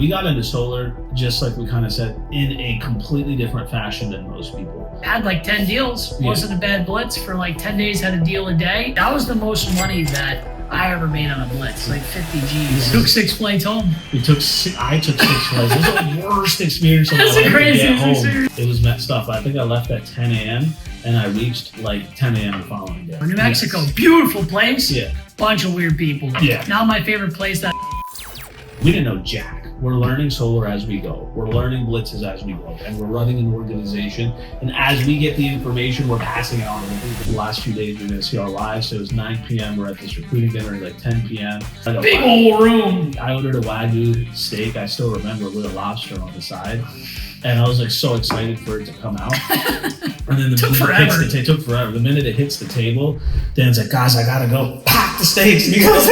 We got into solar, just like we kind of said, in a completely different fashion than most people. Had like 10 deals. Wasn't a bad blitz. For like 10 days, had a deal a day. That was the most money that I ever made on a blitz, like 50 G's. Took 6 flights home. I took 6 flights. It was the worst experience of my life. That's the craziest experience. It was messed up. I think I left at 10 a.m. and I reached like 10 a.m. the following day. New Mexico, beautiful place. Yeah. Bunch of weird people. Yeah. Not my favorite place. That we didn't know jack. We're learning solar as we go. We're learning blitzes as we go. And we're running an organization. And as we get the information, we're passing it on. The last few days, we're going to see our lives. So it was 9 p.m. We're at this recruiting dinner at like 10 p.m. Big old room. I ordered a Wagyu steak. I still remember, with a lobster on the side. And I was like so excited for it to come out. And then it took forever. The minute it hits the table, Dan's like, guys, I gotta go pack the steaks because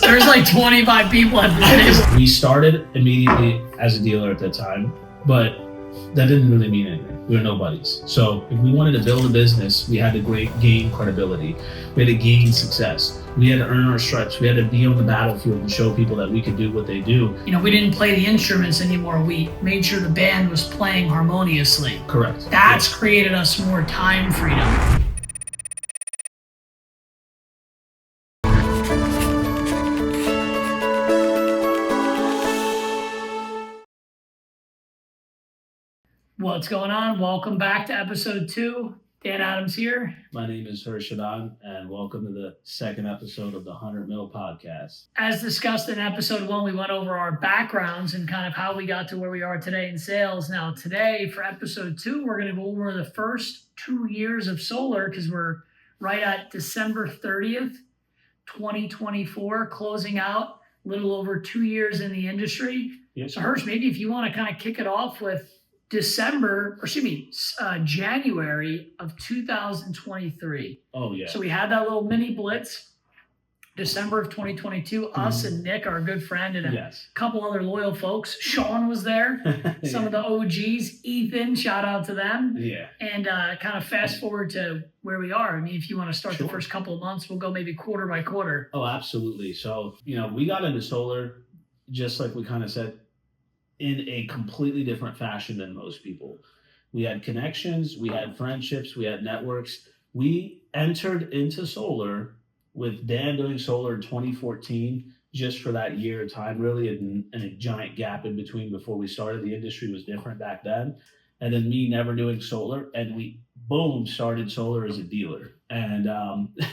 there's like 25 people at the table. We started immediately as a dealer at that time, but that didn't really mean anything. We were nobodies. So if we wanted to build a business, we had to gain credibility. We had to gain success. We had to earn our stripes. We had to be on the battlefield and show people that we could do what they do. You know, we didn't play the instruments anymore. We made sure the band was playing harmoniously. Correct. That's created us more time freedom. What's going on? Welcome back to episode 2. Dan Adams here. My name is Hersh, and welcome to the second episode of the 100 Mil podcast. As discussed in episode 1, we went over our backgrounds and kind of how we got to where we are today in sales. Now today, for episode 2, we're going to go over the first 2 years of solar, because we're right at December 30th, 2024, closing out a little over 2 years in the industry. Yes. So Hersh, maybe if you want to kind of kick it off with January of 2023. Oh, yeah. So we had that little mini blitz, December of 2022. Us and Nick, our good friend, and a couple other loyal folks. Sean was there. Some of the OGs. Ethan, shout out to them. Yeah. And kind of fast forward to where we are. I mean, if you want to start the first couple of months, we'll go maybe quarter by quarter. Oh, absolutely. So, we got into solar, just like we kind of said, in a completely different fashion than most people. We had connections, we had friendships, we had networks. We entered into solar with Dan doing solar in 2014, just for that year of time, really, and a giant gap in between before we started. The industry was different back then. And then me never doing solar, and we, boom, started solar as a dealer. And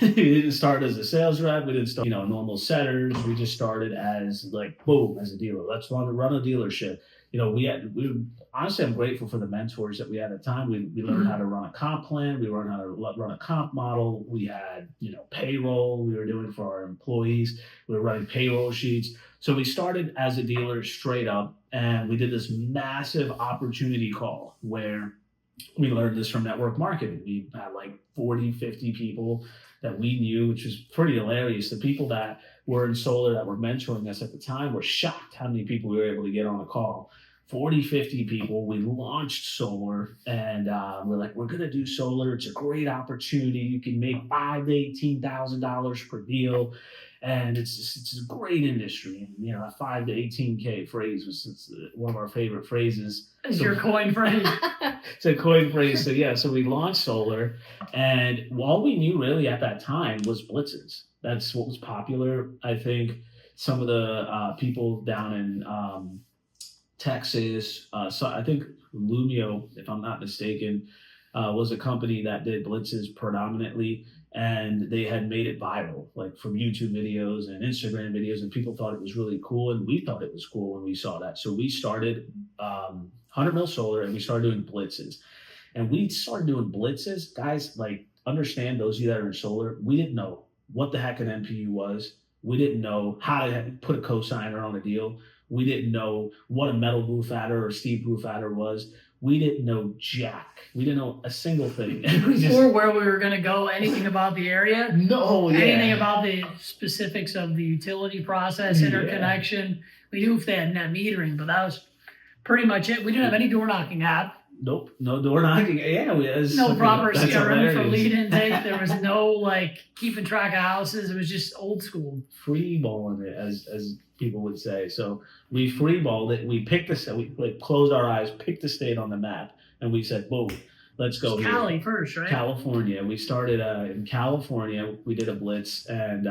we didn't start as a sales rep. We didn't start, normal setters. We just started as as a dealer. Let's run a dealership. Honestly, I'm grateful for the mentors that we had at the time. We learned how to run a comp plan. We learned how to run a comp model. We had, payroll we were doing for our employees. We were running payroll sheets. So we started as a dealer straight up, and we did this massive opportunity call where we learned this from network marketing. We had like 40, 50 people that we knew, which was pretty hilarious. The people that were in solar that were mentoring us at the time were shocked how many people we were able to get on a call. 40, 50 people. We launched solar, and we're like, we're going to do solar. It's a great opportunity. You can make $5,000 to $18,000 per deal. And it's a great industry. And, a 5 to 18K phrase was one of our favorite phrases. Is your coin phrase? It's a coin phrase. So we launched solar, and all we knew really at that time was blitzes. That's what was popular. I think some of the people down in Texas, so I think Lumio, if I'm not mistaken, was a company that did blitzes predominantly. And they had made it viral, like from YouTube videos and Instagram videos, and people thought it was really cool, and we thought it was cool when we saw that. So we started 100 Mil Solar, and we started doing blitzes. And we started doing blitzes, guys, understand, those of you that are in solar, we didn't know what the heck an NPU was. We didn't know how to put a cosigner on a deal. We didn't know what a metal roof adder or steep roof adder was. We didn't know jack. We didn't know a single thing. Or where we were going to go, anything about the area. No, anything about the specifics of the utility process, interconnection. We knew if they had net metering, but that was pretty much it. We didn't have any door knocking app. Nope, no door knocking. Yeah, No proper that's CRM for hilarious. lead intake. There was no like keeping track of houses. It was just old school. Free balling it, as people would say. So we free balled it. We picked we like closed our eyes, picked the state on the map, and we said, "Boom, let's go here." Cali first, right? California. We started in California. We did a blitz, and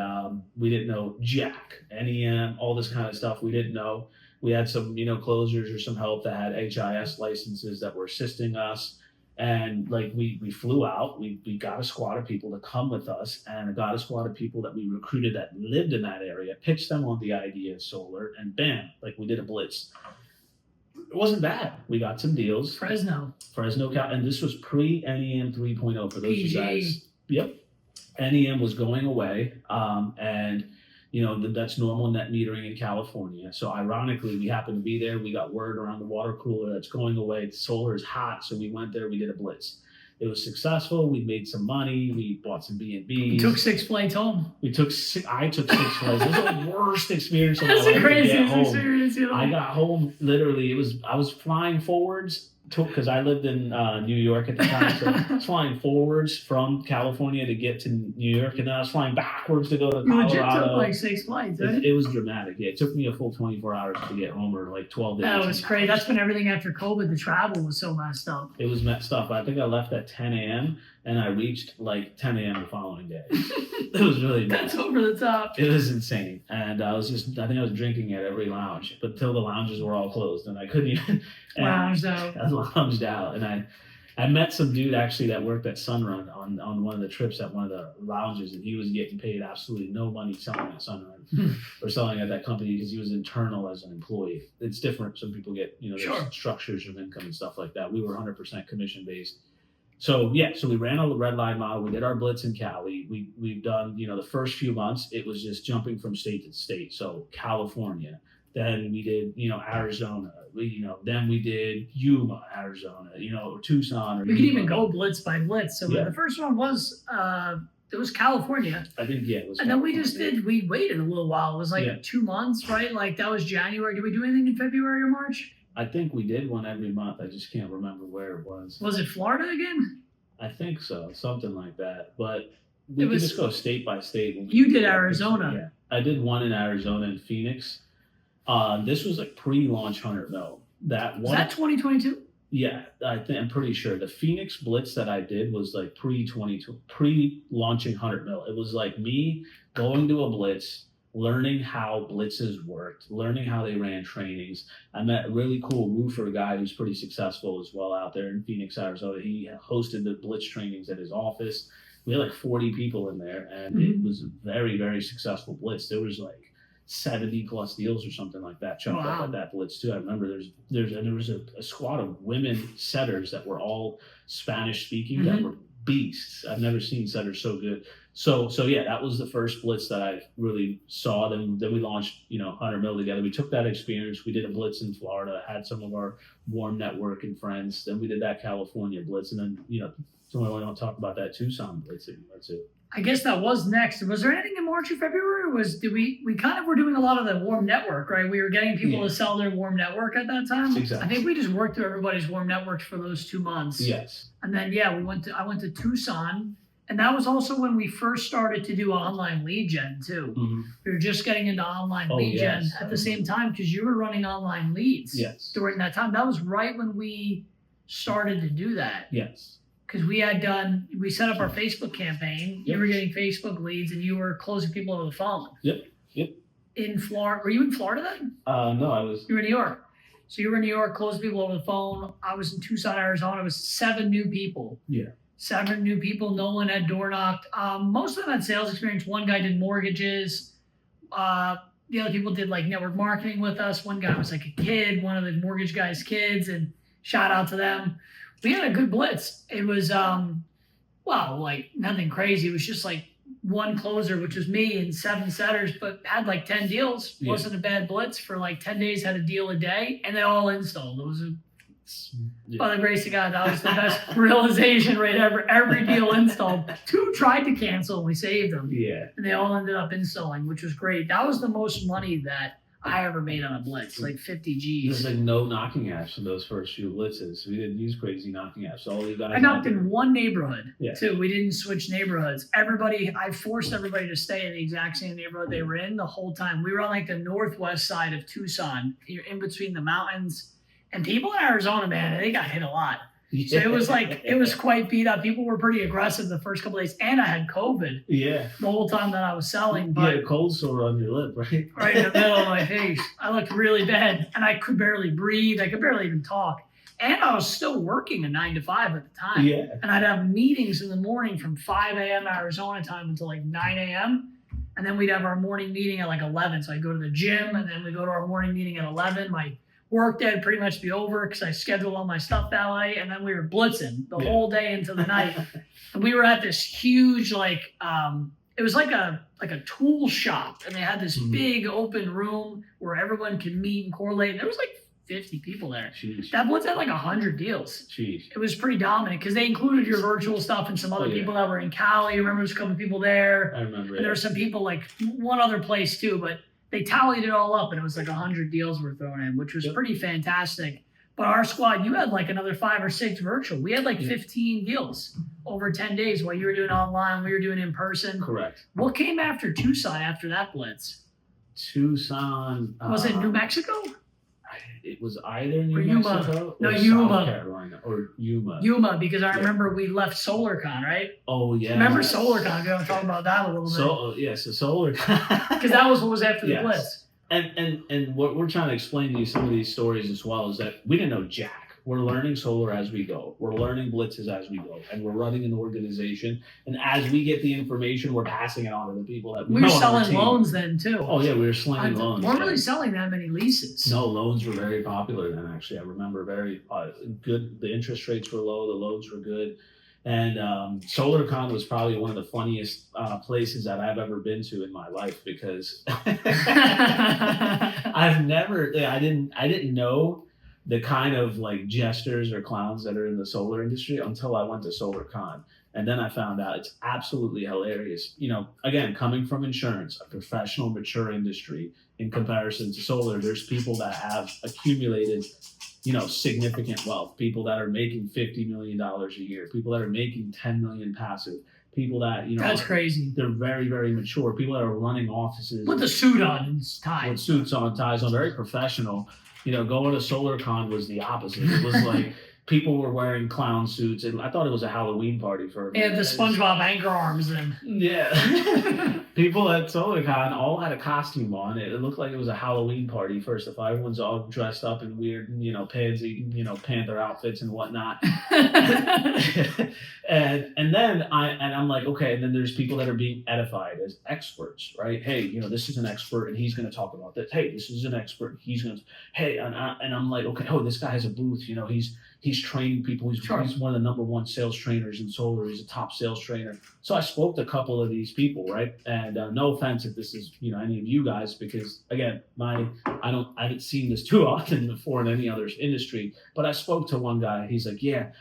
we didn't know jack, NEM, all this kind of stuff. We didn't know. We had some, closers or some help that had HIS licenses that were assisting us. And like we flew out, we got a squad of people to come with us, and got a squad of people that we recruited that lived in that area, pitched them on the idea of solar, and bam, like we did a blitz. It wasn't bad. We got some deals. Fresno, and this was pre-NEM 3.0 for those PG. guys. Yep. NEM was going away, and that's normal net metering in California. So ironically, we happened to be there. We got word around the water cooler that's going away. Solar is hot, so we went there. We did a blitz. It was successful. We made some money. We bought some B&Bs. You took 6 flights home. I took 6 flights. It was the worst experience of my That's life. the craziest home. experience. I got home literally. I was flying forwards because I lived in New York at the time, so I was flying forwards from California to get to New York, and then I was flying backwards to go to You legit Colorado. took like 6 flights, right? It was dramatic. Yeah, it took me a full 24 hours to get home, or like 12 days. That was crazy. That's been everything after COVID. The travel was so messed up. It was messed up. I think I left at 10 a.m. and I reached like 10 a.m. the following day. It was really bad. That's over the top. It was insane. And I think I was drinking at every lounge, but till the lounges were all closed, and I couldn't even Lounged out. I lounged out, and I met some dude actually that worked at Sunrun on one of the trips at one of the lounges, and he was getting paid absolutely no money selling at Sunrun or selling at that company because he was internal as an employee. It's different. Some people get, there's Sure. structures of income and stuff like that. We were 100% commission based. So we ran a red line model. We did our blitz in Cali. We've done, the first few months, it was just jumping from state to state. So California, then we did, Arizona. Then we did Yuma, Arizona, or Tucson. Or We could even go blitz by blitz. So Yeah. the first one was it was California. I think, it was. And then we waited a little while. It was like 2 months, right? Like that was January. Did we do anything in February or March? I think we did one every month. I just can't remember where it was. Was it Florida again? I think so, something like that. But we could was- just go state by state. You did Arizona. Yeah, I did one in Arizona and Phoenix. This was like pre-launch 100 mil. That Was one. that 2022? Yeah, I'm pretty sure the Phoenix Blitz that I did was like pre-launching 100 mil. It was like me going to a Blitz, learning how blitzes worked, learning how they ran trainings. I met a really cool roofer guy who's pretty successful as well out there in Phoenix, Arizona. He hosted the blitz trainings at his office. We had like 40 people in there, and it was a very, very successful blitz. There was like 70 plus deals or something like that chucked up at that blitz too. I remember there was a squad of women setters that were all Spanish speaking that were beasts. I've never seen setters so good. So yeah, that was the first blitz that I really saw. Then we launched 100 mil together. We took that experience. We did a blitz in Florida, had some of our warm network and friends. Then we did that California blitz, and then someone want to talk about that Tucson blitz. That's it. I guess that was next. Was there anything in March or February? We kind of were doing a lot of the warm network, right? We were getting people to sell their warm network at that time. Exactly. I think we just worked through everybody's warm networks for those 2 months. Yes. And then I went to Tucson, and that was also when we first started to do online lead gen too. Mm-hmm. We were just getting into online lead gen at the same time because you were running online leads during that time. That was right when we started to do that. Yes. Because we set up our Facebook campaign. You were getting Facebook leads, and you were closing people over the phone. Yep. In Florida, were you in Florida then? No, I was. You were in New York. So you were in New York, closing people over the phone. I was in Tucson, Arizona. It was 7 new people. Yeah. 7 new people. No one had door knocked. Most of them had sales experience. One guy did mortgages. The other people did like network marketing with us. One guy was like a kid, one of the mortgage guy's kids, and shout out to them. We had a good blitz. It was, like nothing crazy. It was just like one closer, which was me, and 7 setters, but had like 10 deals. Yeah. Wasn't a bad blitz for like 10 days, had a deal a day, and they all installed. It was by the grace of God, that was the best realization rate ever. Every deal installed. 2 tried to cancel, and we saved them. Yeah. And they all ended up installing, which was great. That was the most money that I ever made on a blitz, like 50 There's G's. like no knocking apps in those first few blitzes. We didn't use crazy knocking apps. All you guys. I knocked in one neighborhood Yeah. too. We didn't switch neighborhoods. I forced everybody to stay in the exact same neighborhood they were in the whole time. We were on like the northwest side of Tucson. You're in between the mountains. And people in Arizona, man, they got hit a lot. So it was quite beat up. People were pretty aggressive the first couple of days, and I had COVID. Yeah. The whole time that I was selling, You but had a cold sore on your lip, right? right in the middle of my face, I looked really bad, and I could barely breathe. I could barely even talk, and I was still working a 9 to 5 at the time. Yeah. And I'd have meetings in the morning from 5 a.m. Arizona time until like 9 a.m. And then we'd have our morning meeting at like 11. So I'd go to the gym, and then we go to our morning meeting at 11. My work day would pretty much be over because I scheduled all my stuff that way. And then we were blitzing the whole day into the night. And we were at this huge, it was like a tool shop. And they had this big open room where everyone could meet and correlate. And there was like 50 people there. Jeez. That blitz had like 100 deals. Jeez. It was pretty dominant because they included your virtual stuff and some other people that were in Cali. Remember, there's a couple people there. I remember. And there were some people like one other place too, but they tallied it all up and it was like 100 deals were thrown in, which was pretty fantastic. But our squad, you had like another 5 or 6 virtual. We had like 15 deals over 10 days while you were doing online, we were doing in person. Correct. What came after Tucson after that blitz? Tucson. Was it New Mexico? It was either New Yuma. Mexico No, or Yuma. South Carolina or Yuma. Yuma, because I remember we left SolarCon, right? Oh yeah. Remember SolarCon? We're going to talk about that a little bit. So Solar. Because that was what was after the blitz. And what we're trying to explain to you some of these stories as well is that we didn't know jack. We're learning solar as we go. We're learning blitzes as we go, and we're running an organization. And as we get the information, we're passing it on to the people that we were selling loans then too. Oh yeah, we were slinging loans. We weren't really selling that many leases. No, loans were very popular then. Actually, I remember very good. The interest rates were low. The loans were good. And SolarCon was probably one of the funniest places that I've ever been to in my life because I didn't know the kind of like jesters or clowns that are in the solar industry until I went to SolarCon. And then I found out it's absolutely hilarious. You know, again, coming from insurance, a professional, mature industry in comparison to solar, there's people that have accumulated, significant wealth, people that are making $50 million a year, people that are making 10 million passive, people that, that's crazy. They're very, very mature, people that are running offices. With the suit on and ties. With suits on, ties on, very professional. Going to SolarCon was the opposite. It was like people were wearing clown suits, and I thought it was a Halloween party for everybody. Yeah, the SpongeBob anchor arms and yeah. People at SolarCon all had a costume on. It looked like it was a Halloween party. First of all, everyone's all dressed up in weird, pansy, panther outfits and whatnot. and then I'm like, okay. And then there's people that are being edified as experts, right? Hey, this is an expert, and he's going to talk about this. Hey, this is an expert. He's going to. Hey, and I'm like, okay. Oh, this guy has a booth. He's training people. He's one of the #1 sales trainers in solar. He's a top sales trainer. So I spoke to a couple of these people, right? And no offense if this is any of you guys, because again, I haven't seen this too often before in any other industry. But I spoke to one guy. He's like, a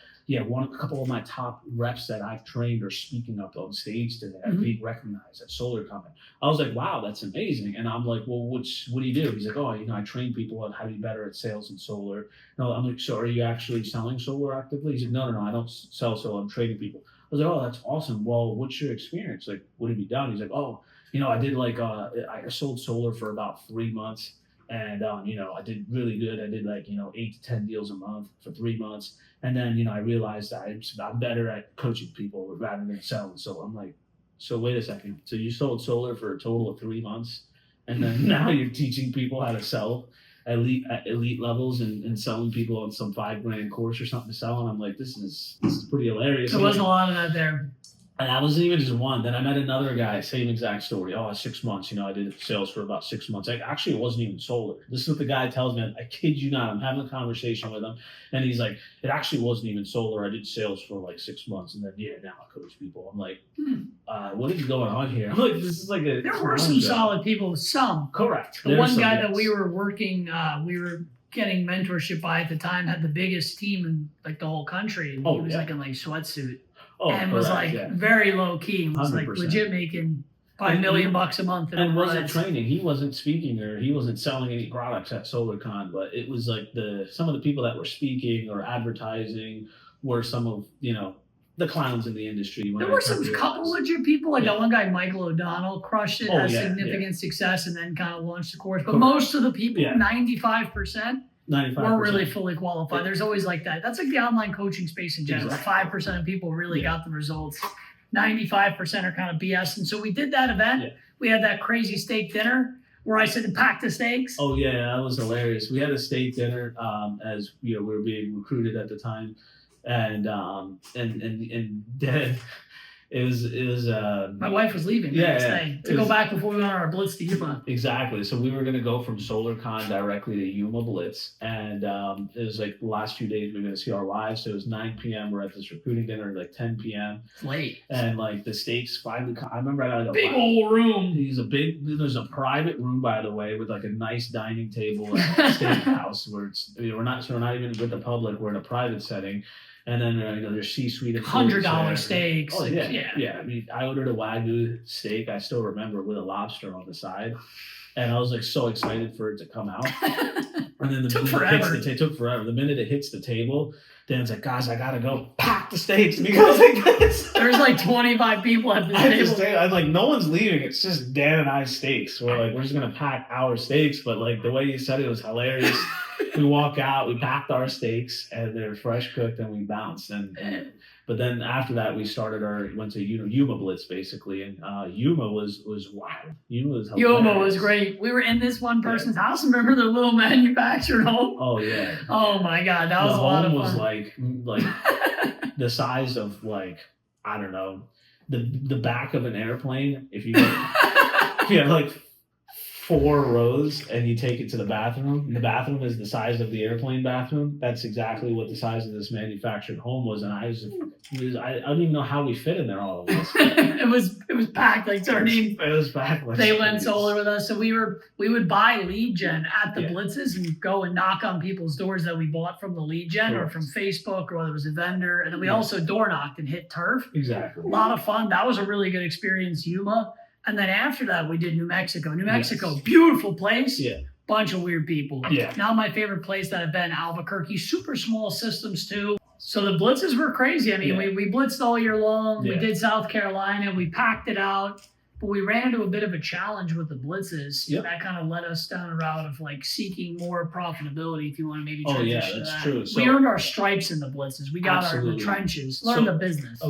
couple of my top reps that I've trained are speaking up on stage today, being recognized at SolarCon. I was like, wow, that's amazing. And I'm like, well, what do you do? He's like, I train people on how to be better at sales and solar. No, I'm like, so are you actually selling solar actively? He's like, no, I don't sell solar. I'm training people. I was like, oh, that's awesome. Well, what's your experience? Like, what have you done? He's like, I did I sold solar for about 3 months. And, I did really good. I did 8 to 10 deals a month for 3 months. And then, I realized that I'm better at coaching people rather than selling. So I'm like, so wait a second. So you sold solar for a total of 3 months. And then now you're teaching people how to sell at elite levels and selling people on some $5,000 course or something to sell. And I'm like, this is pretty hilarious. There wasn't a lot of that there. And I wasn't even just one. Then I met another guy, same exact story. 6 months. I did sales for about 6 months. Actually, it wasn't even solar. This is what the guy tells me. I kid you not. I'm having a conversation with him. And he's like, it actually wasn't even solar. I did sales for 6 months. And then, now I coach people. I'm like, what is going on here? I'm like, this is like a... There were some solid people. Some. Correct. The one guy that we were working, we were getting mentorship by at the time had the biggest team in the whole country. And he was in sweatsuit. And was very low key. Was 100%. legit making Probably $1 million a month. And wasn't training. He wasn't speaking or he wasn't selling any products at SolarCon, but it was like some of the people that were speaking or advertising were some of, the clowns in the industry. There were some couple legit people, like that one guy, Michael O'Donnell, crushed it, had significant success, and then kind of launched the course. But most of the people, 95%, were really fully qualified. There's always like that. That's like the online coaching space in general. 5% of people really got the results. 95% are kind of BS. And so we did that event. Yeah. We had that crazy steak dinner where I said to pack the steaks. Oh yeah, that was hilarious. We had a steak dinner as we were being recruited at the time. And then it was my wife was leaving the next day to go back before we went on our Blitz to Yuma. Exactly. So we were going to go from SolarCon directly to Yuma Blitz, and it was like the last few days we were going to see our wives. So it was 9 p.m. We're at this recruiting dinner like 10 p.m. It's late. And like the steaks finally. I remember I had a big old room. There's a private room, by the way, with like a nice dining table at a steakhouse where we're not even with the public. We're in a private setting. And then there's C-suite $100 steaks. Oh yeah. I mean, I ordered a Wagyu steak. I still remember with a lobster on the side, and I was like so excited for it to come out. And then it took forever. The minute it hits the table, Dan's like, "Guys, I gotta go pack the steaks." Because there's like 25 people at the table. I'm like, no one's leaving. It's just Dan and I's steaks. We're just gonna pack our steaks. But like the way you said it was hilarious. We walk out, we packed our steaks, and they're fresh cooked, and we bounced. But then after that, we went to Yuma Blitz basically, and Yuma was wild. Yuma was great. We were in this one person's house. Remember the little manufactured home? Oh yeah. Oh my God, that was a lot of fun. The home was like the size of like I don't know the back of an airplane. If you have like 4 rows and you take it to the bathroom, and the bathroom is the size of the airplane bathroom. That's exactly what the size of this manufactured home was. And I don't even know how we fit in there all of us. it was packed like sardines. It was packed like They went solar with us. So we would buy lead gen at the blitzes and go and knock on people's doors that we bought from the lead gen or from Facebook or whether it was a vendor. And then we also door knocked and hit turf. Exactly. A lot of fun. That was a really good experience, Yuma. And then after that, we did New Mexico. New Mexico, beautiful place. Yeah. Bunch of weird people. Yeah. Now my favorite place that I've been, Albuquerque. Super small systems too. So the blitzes were crazy. I mean, we blitzed all year long. Yeah. We did South Carolina. We packed it out. But we ran into a bit of a challenge with the blitzes. Yep. That kind of led us down a route of like seeking more profitability, if you want to maybe transition to that. True. So, we earned our stripes in the blitzes. We got the trenches, learned the business.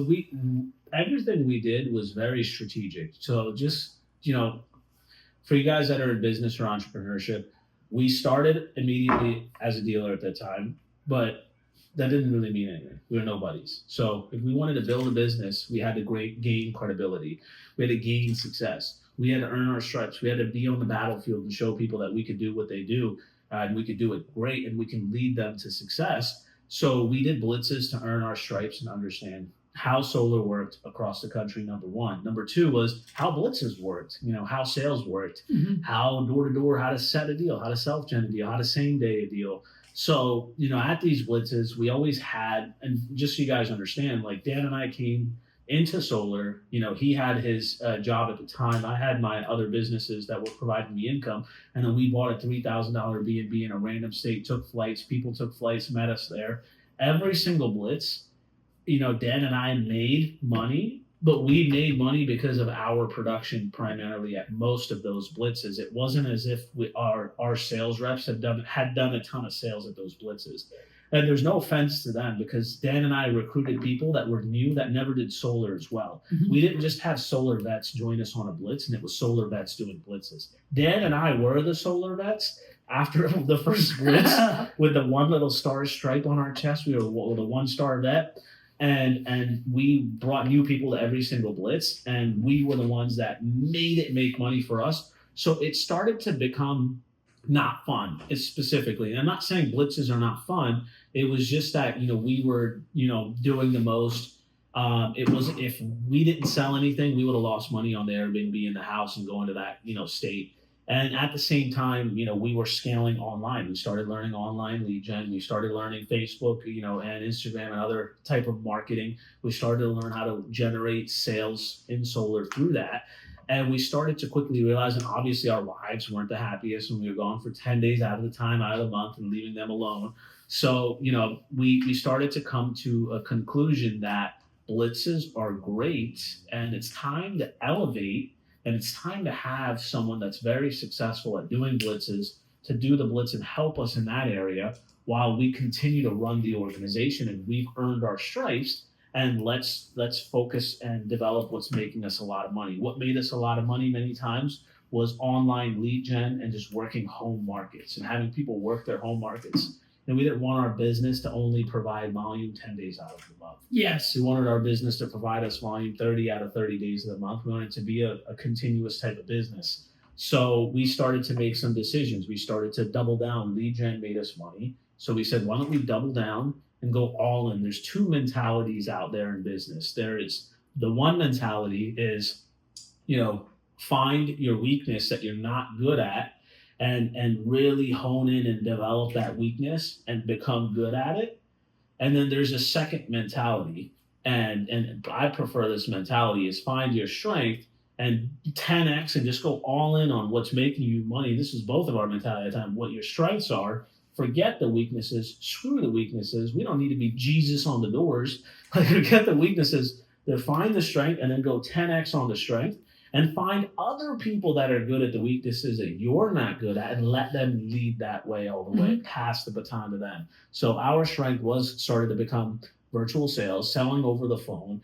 Everything we did was very strategic. So just, for you guys that are in business or entrepreneurship, we started immediately as a dealer at that time, but that didn't really mean anything. We were nobodies. So if we wanted to build a business, we had to gain credibility. We had to gain success. We had to earn our stripes. We had to be on the battlefield and show people that we could do what they do, and we could do it great, and we can lead them to success. So we did blitzes to earn our stripes and understand how solar worked across the country, number one. Number two was how blitzes worked, how sales worked, how door-to-door, how to set a deal, how to self-gen a deal, how to same-day a deal. So, at these blitzes, we always had, and just so you guys understand, like Dan and I came into solar, he had his job at the time. I had my other businesses that were providing me income. And then we bought a $3,000 B&B in a random state, took flights, people took flights, met us there. Every single blitz, Dan and I made money, but we made money because of our production primarily at most of those blitzes. It wasn't as if our sales reps had done a ton of sales at those blitzes. And there's no offense to them because Dan and I recruited people that were new that never did solar as well. Mm-hmm. We didn't just have solar vets join us on a blitz and it was solar vets doing blitzes. Dan and I were the solar vets. After the first blitz with the one little star stripe on our chest, we were the 1-star vet. And we brought new people to every single blitz, and we were the ones that made it make money for us. So it started to become not fun. It's specifically, and I'm not saying blitzes are not fun. It was just that, we were, doing the most. It was, if we didn't sell anything, we would have lost money on the Airbnb in the house and going to that, state. And at the same time, we were scaling online. We started learning online lead gen. We started learning Facebook, and Instagram and other type of marketing. We started to learn how to generate sales in solar through that. And we started to quickly realize, and obviously our wives weren't the happiest when we were gone for 10 days out of the time, out of the month, and leaving them alone. So, we started to come to a conclusion that blitzes are great, and it's time to elevate, and it's time to have someone that's very successful at doing blitzes to do the blitz and help us in that area while we continue to run the organization, and we've earned our stripes. And let's focus and develop what's making us a lot of money. What made us a lot of money many times was online lead gen and just working home markets and having people work their home markets. And we didn't want our business to only provide volume 10 days out of the month. Yes. We wanted our business to provide us volume 30 out of 30 days of the month. We wanted it to be a continuous type of business. So we started to make some decisions. We started to double down. Lead gen made us money. So we said, why don't we double down and go all in? There's two mentalities out there in business. There is the one mentality is, find your weakness that you're not good at and really hone in and develop that weakness and become good at it. And then there's a second mentality. And I prefer this mentality is find your strength and 10x and just go all in on what's making you money. This is both of our mentality at the time. What your strengths are. Forget the weaknesses. Screw the weaknesses. We don't need to be Jesus on the doors. Forget the weaknesses. Find the strength and then go 10x on the strength and find other people that are good at the weaknesses that you're not good at and let them lead that way all the way, pass the baton to them. So our strength started to become virtual sales, selling over the phone,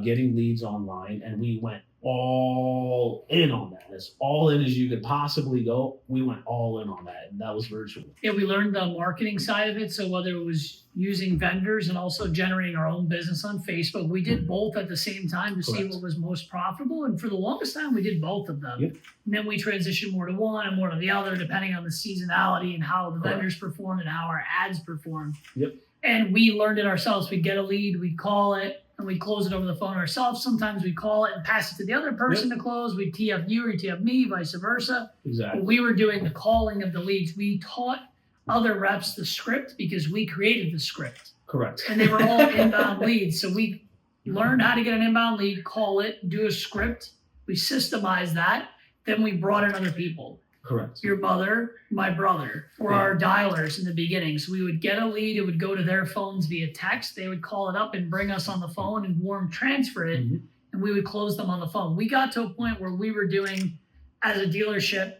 getting leads online, and we went all in on that. As all in as you could possibly go, we went all in on that, and that was virtual. Yeah, we learned the marketing side of it. So whether it was using vendors and also generating our own business on Facebook, we did both at the same time to see what was most profitable. And for the longest time, we did both of them. Yep. And then we transitioned more to one and more to the other, depending on the seasonality and how the vendors performed and how our ads performed. Yep. And we learned it ourselves. We'd get a lead, we'd call it, and we'd close it over the phone ourselves. Sometimes we'd call it and pass it to the other person to close. We'd tee up you or tee up me, vice versa. Exactly. But we were doing the calling of the leads. We taught other reps the script because we created the script. Correct. And they were all inbound leads. So we learned how to get an inbound lead, call it, do a script. We systemized that. Then we brought in other people. Correct. Your mother, my brother, were our dialers in the beginning. So we would get a lead. It would go to their phones via text. They would call it up and bring us on the phone and warm transfer it. And we would close them on the phone. We got to a point where we were doing, as a dealership,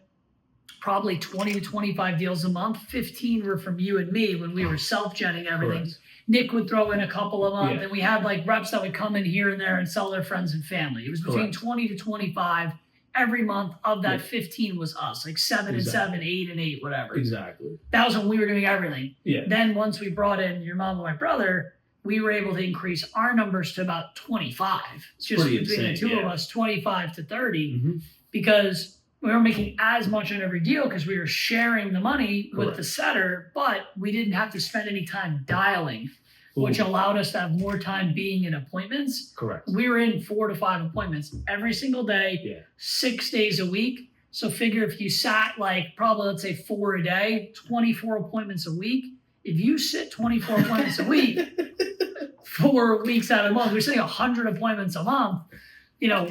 probably 20 to 25 deals a month. 15 were from you and me when we were self-genning everything. Correct. Nick would throw in a couple a month, and we had like reps that would come in here and there and sell their friends and family. It was between 20 to 25 every month. Of that, 15 was us, like 7 and 7, 8 and 8, whatever. Exactly. That was when we were doing everything. Yeah. Then once we brought in your mom and my brother, we were able to increase our numbers to about 25. Just between the two of us, 25 to 30, because we were making as much on every deal because we were sharing the money with the setter, but we didn't have to spend any time dialing, which allowed us to have more time being in appointments. Correct. We were in 4 to 5 appointments every single day, 6 days a week. So figure if you sat like probably, let's say 4 a day, 24 appointments a week. If you sit 24 appointments a week, 4 weeks out of the month, we're sitting 100 appointments a month.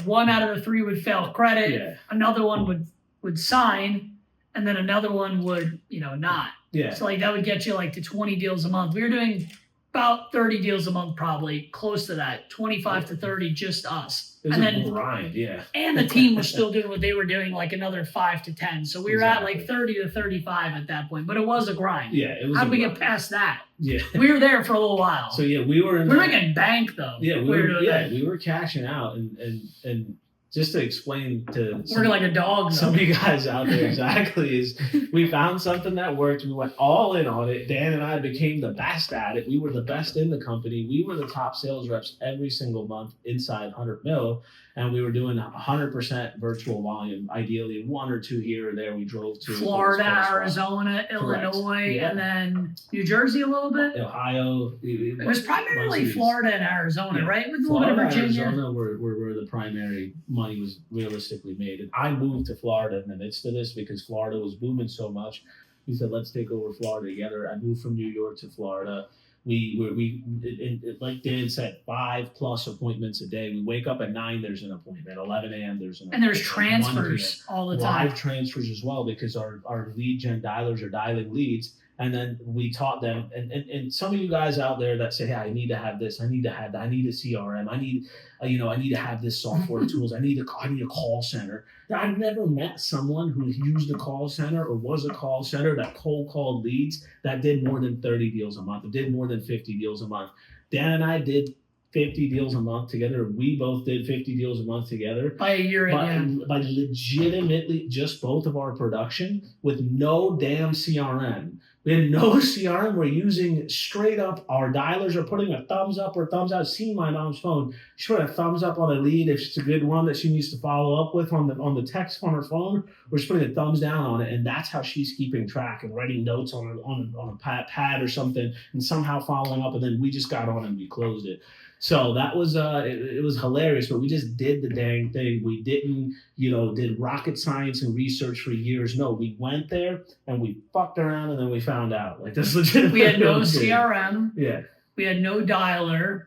1 out of the 3 would fail credit. Another one would sign, and then another one would, not. So like that would get you like to 20 deals a month. We were doing about 30 deals a month, probably close to that, 25 to 30, just us. And then grind, and the team was still doing what they were doing, like another 5 to 10. So we were at like 30 to 35 at that point, but it was a grind. It was. How'd we get past that? We were there for a little while. So we were making bank though. We were cashing out, and just to explain to working like a dog. Some of you guys out there exactly is we found something that worked. We went all in on it. Dan and I became the best at it. We were the best in the company. We were the top sales reps every single month inside 100 mil. And we were doing 100% virtual volume, ideally 1 or 2 here or there. We drove to Florida, Arizona, Illinois, and then New Jersey a little bit. Ohio. It was primarily Florida and Arizona, right? With a little Florida, bit of Virginia. Arizona were the primary money was realistically made. And I moved to Florida in the midst of this because Florida was booming so much. We said, let's take over Florida together. I moved from New York to Florida. Like Dan said, 5+ appointments a day. We wake up at 9, there's an appointment. 11 a.m. there's an appointment. And there's transfers all the time. Live transfers as well, because our lead gen dialers are dialing leads. And then we taught them, and some of you guys out there that say, hey, I need to have this, I need to have that, I need a CRM, I need to have this software tools, I need a call center. Now, I've never met someone who used a call center or was a call center that cold called leads that did more than 30 deals a month, or did more than 50 deals a month. Dan and I did 50 deals a month together. We both did 50 deals a month together. By a year in. By legitimately just both of our production with no damn CRM. We had no CRM. We're using straight up, our dialers are putting a thumbs up or thumbs out. See my mom's phone. She put a thumbs up on a lead if it's a good one that she needs to follow up with on the text on her phone. We're just putting a thumbs down on it, and that's how she's keeping track and writing notes on a pad or something, and somehow following up. And then we just got on and we closed it. So that was it was hilarious, but we just did the dang thing. We didn't, did rocket science and research for years. No, we went there and we fucked around, and then we found out. Like, that's legit. We had no CRM. Yeah. We had no dialer.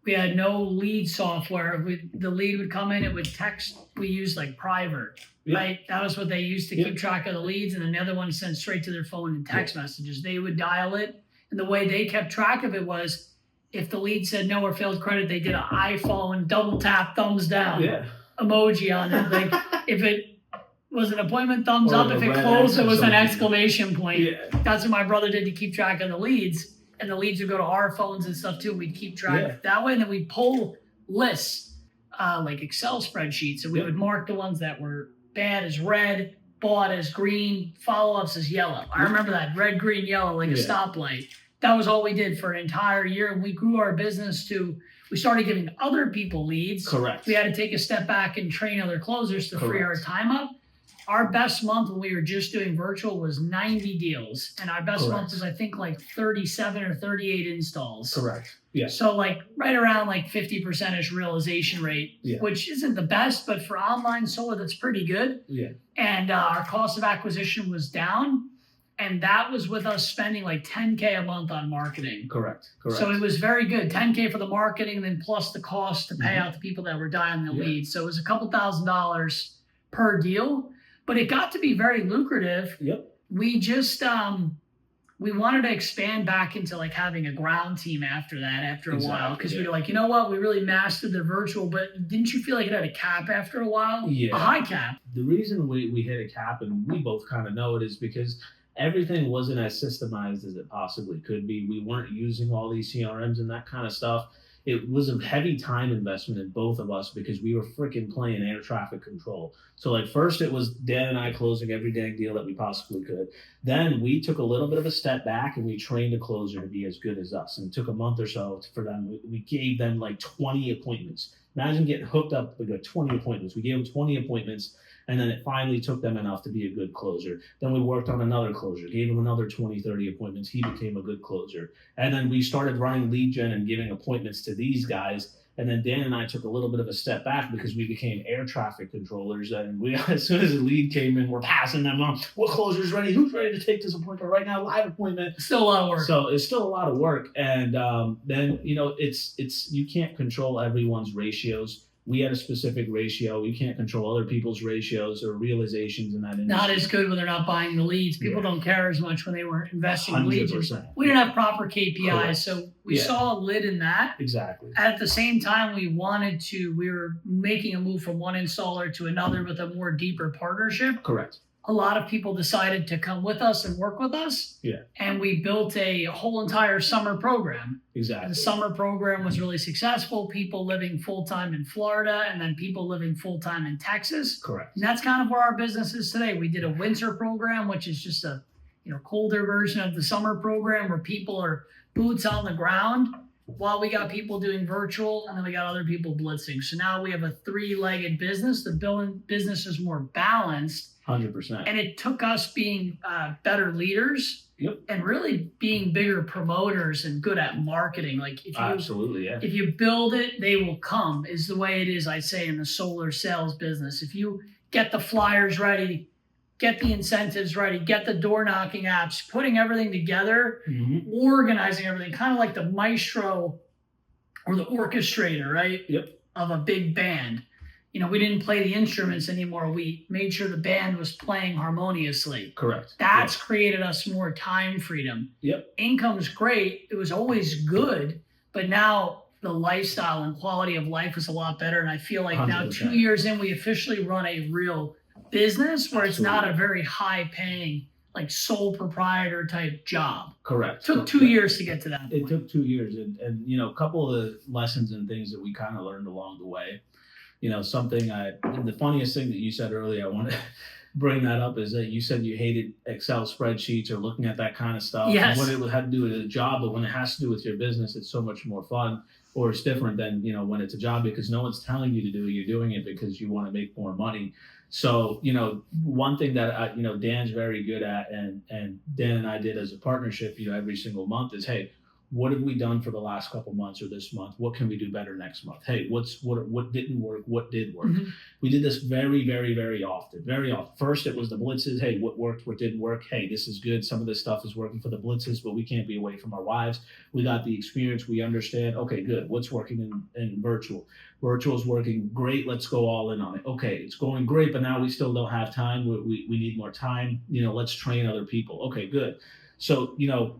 We had no lead software. The lead would come in, it would text. We used like Private, right? That was what they used to keep track of the leads, and then the other one sent straight to their phone in text messages. They would dial it, and the way they kept track of it was, if the lead said no or failed credit, they did an iPhone double tap thumbs down emoji on it. Like, if it was an appointment, thumbs up. If it closed, it was an exclamation point. Yeah. That's what my brother did to keep track of the leads. And the leads would go to our phones and stuff too. We'd keep track that way. And then we'd pull lists, like Excel spreadsheets. And we would mark the ones that were bad as red, bought as green, follow-ups as yellow. I remember that, red, green, yellow, like a stoplight. That was all we did for an entire year. And we grew our business we started giving other people leads. Correct. We had to take a step back and train other closers to free our time up. Our best month when we were just doing virtual was 90 deals. And our best month was, I think, like 37 or 38 installs. Correct. Yeah. So like right around like 50%-ish realization rate, which isn't the best, but for online solar, that's pretty good. Yeah. And our cost of acquisition was down. And that was with us spending like $10K a month on marketing. Correct. So it was very good. $10K for the marketing, and then plus the cost to pay out the people that were dialing the leads. So it was a couple $1,000s per deal, but it got to be very lucrative. Yep. We just, we wanted to expand back into like having a ground team after a while, because we were like, you know what, we really mastered the virtual, but didn't you feel like it had a cap after a while? Yeah. A high cap. The reason we hit a cap, and we both kind of know it, is because everything wasn't as systemized as it possibly could be. We weren't using all these CRMs and that kind of stuff. It was a heavy time investment in both of us, because we were freaking playing air traffic control. So like, first it was Dan and I closing every dang deal that we possibly could. Then we took a little bit of a step back and we trained a closer to be as good as us. And it took a month or so for them. We gave them like 20 appointments. Imagine getting hooked up with 20 appointments. We gave them 20 appointments. And then it finally took them enough to be a good closer. Then we worked on another closer, gave him another 20, 30 appointments. He became a good closer. And then we started running lead gen and giving appointments to these guys. And then Dan and I took a little bit of a step back, because we became air traffic controllers. And we, as soon as the lead came in, we're passing them on. What closer's ready? Who's ready to take this appointment right now? Live appointment. Still a lot of work. So it's still a lot of work. And then, it's you can't control everyone's ratios. We had a specific ratio. We can't control other people's ratios or realizations in that industry. Not as good when they're not buying the leads. People don't care as much when they were investing in leads. We didn't have proper KPIs, Correct. So we saw a lid in that. Exactly. At the same time, we were making a move from one installer to another with a more deeper partnership. Correct. A lot of people decided to come with us and work with us. Yeah. And we built a whole entire summer program. Exactly. And the summer program was really successful. People living full-time in Florida, and then people living full-time in Texas. Correct. And that's kind of where our business is today. We did a winter program, which is just a colder version of the summer program, where people are boots on the ground while we got people doing virtual, and then we got other people blitzing. So now we have a 3-legged business. The business is more balanced. 100%. And it took us being better leaders, and really being bigger promoters and good at marketing. Like, if you build it, they will come, is the way it is, I say, in the solar sales business. If you get the flyers ready, get the incentives ready, get the door knocking apps, putting everything together, organizing everything, kind of like the maestro or the orchestrator, right? Yep. Of a big band. You know, we didn't play the instruments anymore. We made sure the band was playing harmoniously. Correct. That's created us more time freedom. Yep. Income's great. It was always good, but now the lifestyle and quality of life is a lot better. And I feel like 100%. Now 2 years in, we officially run a real business where it's not a very high paying, like sole proprietor type job. Correct. Took 2 years to get to that point. It took 2 years. And you know, a couple of the lessons and things that we kind of learned along the way. You know, and the funniest thing that you said earlier, I want to bring that up, is that you said you hated Excel spreadsheets or looking at that kind of stuff. Yes. When it had to do with a job, but when it has to do with your business, it's so much more fun, or it's different than, you know, when it's a job, because no one's telling you to do it. You're doing it because you want to make more money. So, you know, one thing that Dan's very good at, and Dan and I did as a partnership, you know, every single month is, hey, what have we done for the last couple months or this month? What can we do better next month? Hey, what didn't work? What did work? We did this very, very, very often. Very often. First, it was the blitzes. Hey, what worked? What didn't work? Hey, this is good. Some of this stuff is working for the blitzes, but we can't be away from our wives. We got the experience. We understand. Okay, good. What's working in virtual? Virtual is working great. Let's go all in on it. Okay, it's going great, but now we still don't have time. We need more time. You know, let's train other people. Okay, good. So, you know,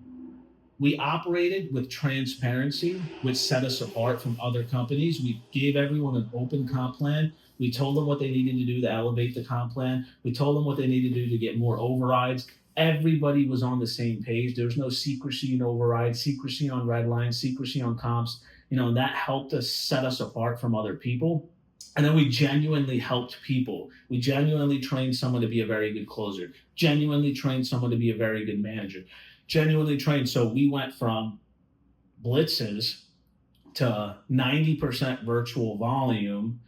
we operated with transparency, which set us apart from other companies. We gave everyone an open comp plan. We told them what they needed to do to elevate the comp plan. We told them what they needed to do to get more overrides. Everybody was on the same page. There was no secrecy in overrides, secrecy on red lines, secrecy on comps. You know, that helped us set us apart from other people. And then we genuinely helped people. We genuinely trained someone to be a very good closer, genuinely trained someone to be a very good manager. Genuinely trained. So we went from blitzes to 90% virtual volume.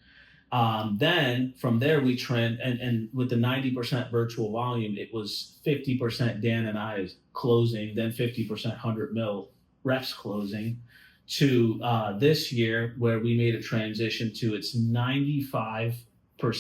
Then from there we trend, and with the 90% virtual volume, it was 50% Dan and I closing, then 50% 100 mil reps closing, to this year where we made a transition to it's 95% or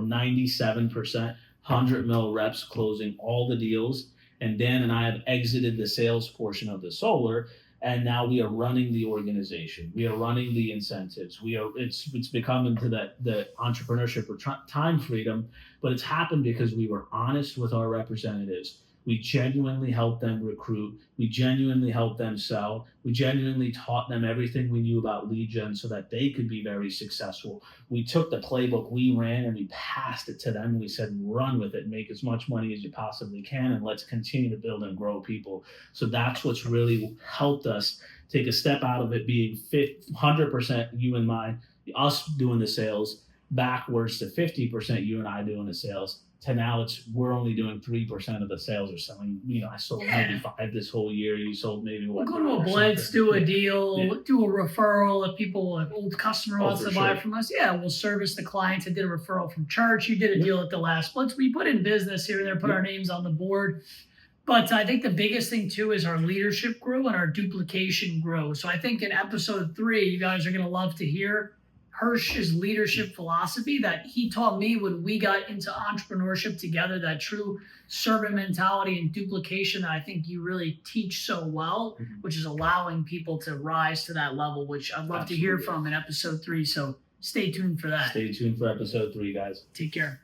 97% 100 mil reps closing all the deals. And Dan and I have exited the sales portion of the solar, and now we are running the organization. We are running the incentives. It's become into the entrepreneurship or time freedom, but it's happened because we were honest with our representatives. We genuinely helped them recruit. We genuinely helped them sell. We genuinely taught them everything we knew about lead gen so that they could be very successful. We took the playbook we ran and we passed it to them. We said, run with it, make as much money as you possibly can, and let's continue to build and grow people. So that's what's really helped us take a step out of it being 100% you and us doing the sales, backwards to 50% you and I doing the sales. To now we're only doing 3% of the sales are selling. You know, I sold maybe 5 this whole year. You sold maybe what? We'll go to a blitz, do a deal, do a referral. If people, an old customer wants to buy from us, we'll service the clients. I did a referral from church. You did a deal at the last blitz. We put in business here and there, put our names on the board. But I think the biggest thing too is our leadership grew and our duplication grew. So I think in episode 3, you guys are going to love to hear Hersh's leadership philosophy that he taught me when we got into entrepreneurship together, that true servant mentality and duplication that I think you really teach so well, which is allowing people to rise to that level, which I'd love to hear from in episode 3. So stay tuned for that. Stay tuned for episode 3, guys. Take care.